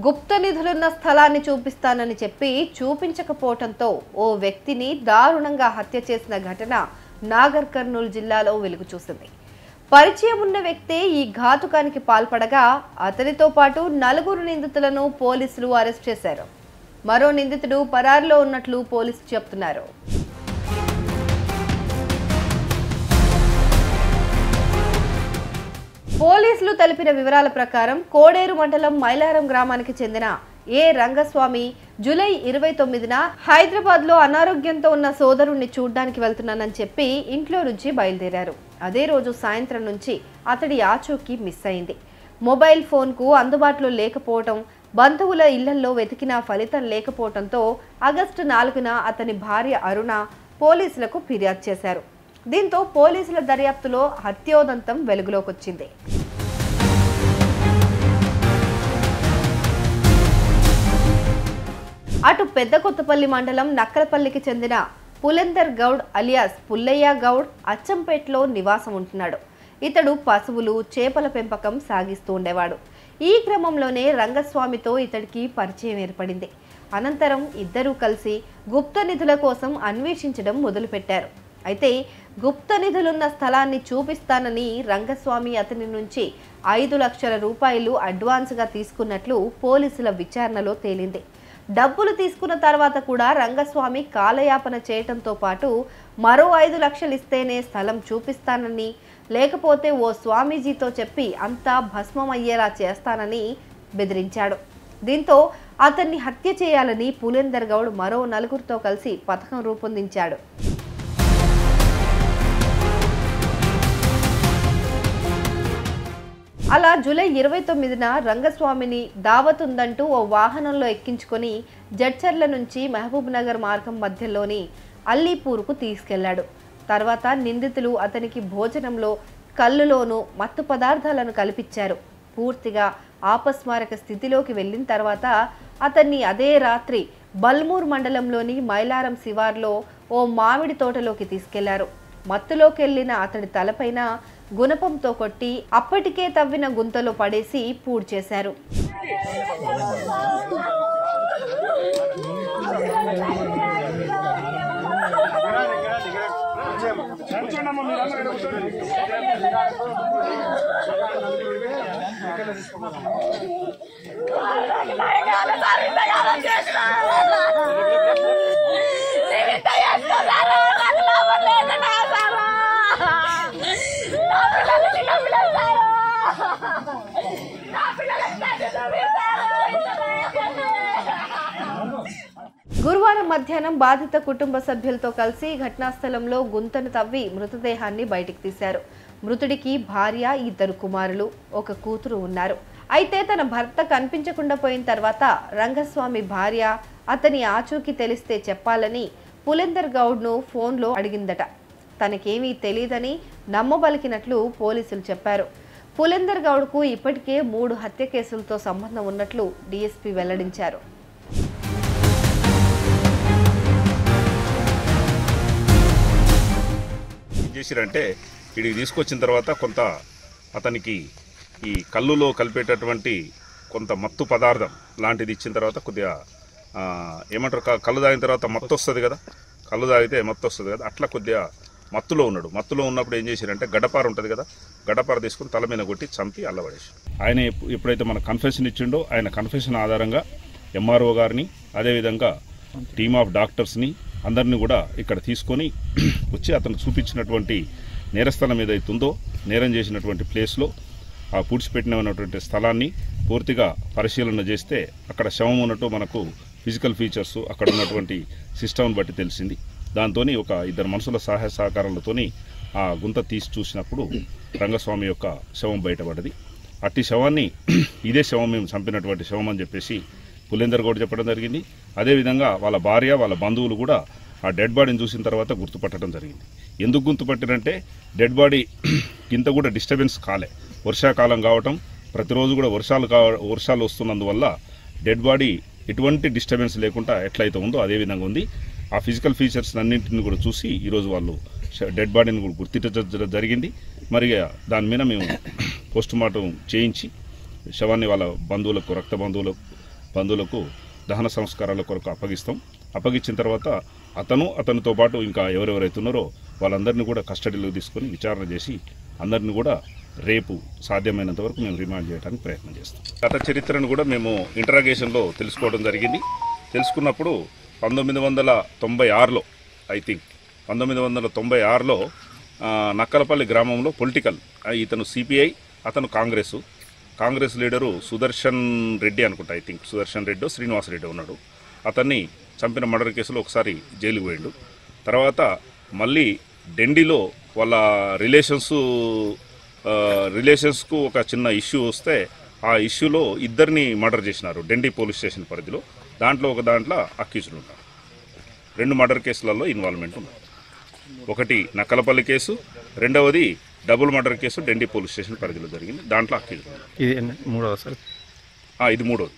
గుప్త నిధులున్న స్థలాన్ని చూపిస్తానని చెప్పి చూపించకపోవడంతో ఓ వ్యక్తిని దారుణంగా హత్య చేసిన ఘటన నాగర్ కర్నూలు జిల్లాలో వెలుగు చూసింది. పరిచయం ఉన్న వ్యక్తే ఈ ఘాతుకానికి పాల్పడగా అతనితో పాటు 4 నిందితులను పోలీసులు అరెస్ట్ చేశారు. మరో నిందితుడు పరారీలో ఉన్నట్లు పోలీసులు చెబుతున్నారు. పోలీసులు తెలిపిన వివరాల ప్రకారం కోడేరు మండలం మైలారం గ్రామానికి చెందిన ఏ రంగస్వామి జూలై 29న హైదరాబాద్లో అనారోగ్యంతో ఉన్న సోదరుణ్ణి చూడ్డానికి వెళ్తున్నానని చెప్పి ఇంట్లో నుంచి బయలుదేరారు. అదే రోజు సాయంత్రం నుంచి అతడి ఆచూకీ మిస్ అయింది. మొబైల్ ఫోన్కు అందుబాటులో లేకపోవడం, బంధువుల ఇళ్లలో వెతికినా ఫలితం లేకపోవడంతో ఆగస్టు 4న అతని భార్య అరుణ పోలీసులకు ఫిర్యాదు చేశారు. దీంతో పోలీసుల దర్యాప్తులో హత్యోదంతం వెలుగులోకొచ్చింది. అటు పెద్దకొత్తపల్లి మండలం నక్కలపల్లికి చెందిన పులేందర్ గౌడ్ అలియాస్ పుల్లయ్య గౌడ్ అచ్చంపేటలో నివాసం ఉంటున్నాడు. ఇతడు పశువులు, చేపల పెంపకం సాగిస్తూ ఉండేవాడు. ఈ క్రమంలోనే రంగస్వామితో ఇతడికి పరిచయం ఏర్పడింది. అనంతరం ఇద్దరూ కలిసి గుప్త నిధుల కోసం అన్వేషించడం మొదలుపెట్టారు. అయితే గుప్త నిధులున్న స్థలాన్ని చూపిస్తానని రంగస్వామి అతని నుంచి 5 లక్షల రూపాయలు అడ్వాన్స్గా తీసుకున్నట్లు పోలీసుల విచారణలో తేలింది. డబ్బులు తీసుకున్న తర్వాత కూడా రంగస్వామి కాలయాపన చేయటంతో పాటు మరో 5 లక్షలు ఇస్తేనే స్థలం చూపిస్తానని, లేకపోతే ఓ స్వామీజీతో చెప్పి అంతా భస్మం అయ్యేలా చేస్తానని బెదిరించాడు. దీంతో అతన్ని హత్య చేయాలని పులేందర్ గౌడ్ మరో 4తో కలిసి పథకం రూపొందించాడు. అలా జూలై 29న రంగస్వామిని దావత్ ఉందంటూ ఓ వాహనంలో ఎక్కించుకొని జడ్చర్ల నుంచి మహబూబ్ నగర్ మార్గం మధ్యలోని అల్లీపూర్కు తీసుకెళ్లాడు. తర్వాత నిందితులు అతనికి భోజనంలో కల్లులోనూ మత్తు పదార్థాలను కల్పించారు. పూర్తిగా ఆపస్మారక స్థితిలోకి వెళ్ళిన తర్వాత అతన్ని అదే రాత్రి బల్మూర్ మండలంలోని మైలారం శివార్లో ఓ మామిడి తోటలోకి తీసుకెళ్లారు. మత్తులోకెళ్లిన అతడి తలపైన గుణపంతో కొట్టి అప్పటికే తవ్విన గుంతలో పడేసి పూడ్ చేశారు. గురువారం మధ్యాహ్నం బాధిత కుటుంబ సభ్యులతో కలిసి ఘటనా స్థలంలో గుంతను తవ్వి మృతదేహాన్ని బయటికి తీశారు. మృతుడికి భార్య, 2 కుమారులు, 1 కూతురు ఉన్నారు. అయితే తన భర్త కనిపించకుండా పోయిన తర్వాత రంగస్వామి భార్య అతని ఆచూకీ తెలిస్తే చెప్పాలని పులేందర్ గౌడ్ను ఫోన్లో అడిగిందట. తనకేమీ తెలియదని నమ్మబలికినట్లు పోలీసులు చెప్పారు. పులేందర్ గౌడ్కు ఇప్పటికే 3 హత్య కేసులతో సంబంధం ఉన్నట్లు డీఎస్పీ వెల్లడించారు. చేసిరంటే ఇడికి తీసుకొచ్చిన తర్వాత కొంత అతనికి ఈ కళ్ళులో కలిపేటటువంటి కొంత మత్తు పదార్థం లాంటిది ఇచ్చిన తర్వాత కొద్దిగా ఏమంటారు, కళ్ళు తాగిన తర్వాత మత్తు వస్తుంది కదా, కళ్ళు తాగితే మత్తు వస్తుంది కదా, అట్లా కొద్దిగా మత్తులో ఉన్నాడు. మత్తులో ఉన్నప్పుడు ఏం చేశారంటే గడపార ఉంటుంది కదా, గడపార తీసుకుని తల మీద కొట్టి చంపి అల్లబడేసి ఆయన ఎప్పుడైతే మన కన్ఫెషన్ ఇచ్చిండో ఆయన కన్ఫెషన్ ఆధారంగా ఎంఆర్ఓ గారిని, అదేవిధంగా టీమ్ ఆఫ్ డాక్టర్స్ని అందరినీ కూడా ఇక్కడ తీసుకొని వచ్చి అతను చూపించినటువంటి నేరస్థలం ఏదైతుందో నేరం చేసినటువంటి ప్లేస్లో ఆ పూడ్చిపెట్టినటువంటి స్థలాన్ని పూర్తిగా పరిశీలన చేస్తే అక్కడ శవం ఉన్నట్టు మనకు ఫిజికల్ ఫీచర్స్ అక్కడ ఉన్నటువంటి సిస్టమ్ని బట్టి తెలిసింది. దాంతో ఒక 2 మనుషుల సహాయ సహకారాలతో ఆ గుంత తీసి చూసినప్పుడు రంగస్వామి యొక్క శవం బయటపడ్డది. అట్టి శవాన్ని ఇదే శవం మేము చంపినటువంటి శవం అని చెప్పేసి పులేందర్ గౌడ్ చెప్పడం జరిగింది. అదేవిధంగా వాళ్ళ భార్య, వాళ్ళ బంధువులు కూడా ఆ డెడ్ బాడీని చూసిన తర్వాత గుర్తుపట్టడం జరిగింది. ఎందుకు గుర్తుపట్టారంటే డెడ్ బాడీ ఇంత కూడా డిస్టర్బెన్స్ కాలే, వర్షాకాలం కావటం, ప్రతిరోజు కూడా వర్షాలు వస్తున్నందువల్ల డెడ్ బాడీ ఎటువంటి డిస్టర్బెన్స్ లేకుండా ఎట్లయితే ఉందో అదేవిధంగా ఉంది. ఆ ఫిజికల్ ఫీచర్స్ అన్నింటిని కూడా చూసి ఈరోజు వాళ్ళు డెడ్ బాడీని కూడా గుర్తించడం జరిగింది. మరి దాని మీద మేము పోస్ట్ మార్టం చేయించి శవాన్ని వాళ్ళ బంధువులకు, రక్త బంధువులకు బంధువులకు దహన సంస్కారాల కొరకు అప్పగిస్తాం. అప్పగించిన తర్వాత అతనితో పాటు ఇంకా ఎవరెవరైతే ఉన్నారో వాళ్ళందరినీ కూడా కస్టడీలో తీసుకొని విచారణ చేసి అందరిని కూడా రేపు సాధ్యమైనంత వరకు మేము రిమాండ్ చేయడానికి ప్రయత్నం చేస్తాం. గత చరిత్రను కూడా మేము ఇంటరాగేషన్లో తెలుసుకోవడం జరిగింది. తెలుసుకున్నప్పుడు 1996లో ఐ థింక్ 1996లో నక్కలపల్లి గ్రామంలో పొలిటికల్ ఇతను సిపిఐ, అతను కాంగ్రెస్ లీడరు సుదర్శన్ రెడ్డి అనుకుంటా, ఐ థింక్ సుదర్శన్ రెడ్డి శ్రీనివాస్ రెడ్డి ఉన్నాడు. అతన్ని చంపిన మర్డర్ కేసులో ఒకసారి జైలుకు పోయిండు. తర్వాత మళ్ళీ డెండిలో వాళ్ళ రిలేషన్స్కు ఒక చిన్న ఇష్యూ వస్తే ఆ ఇష్యూలో ఇద్దరిని మర్డర్ చేసినారు డెండి పోలీస్ స్టేషన్ పరిధిలో. దాంట్లో అక్యూజ్డ్ ఉన్నారు. 2 మర్డర్ కేసులలో ఇన్వాల్వ్మెంట్ ఉంది. ఒకటి నక్కలపల్లి కేసు, రెండవది double murder case Dendi police station పరిధిలో జరిగింది. దాంట్లో అక్యూజ్డ్ ఉన్నారు. ఇది మూడవది. ఇది మూడవది.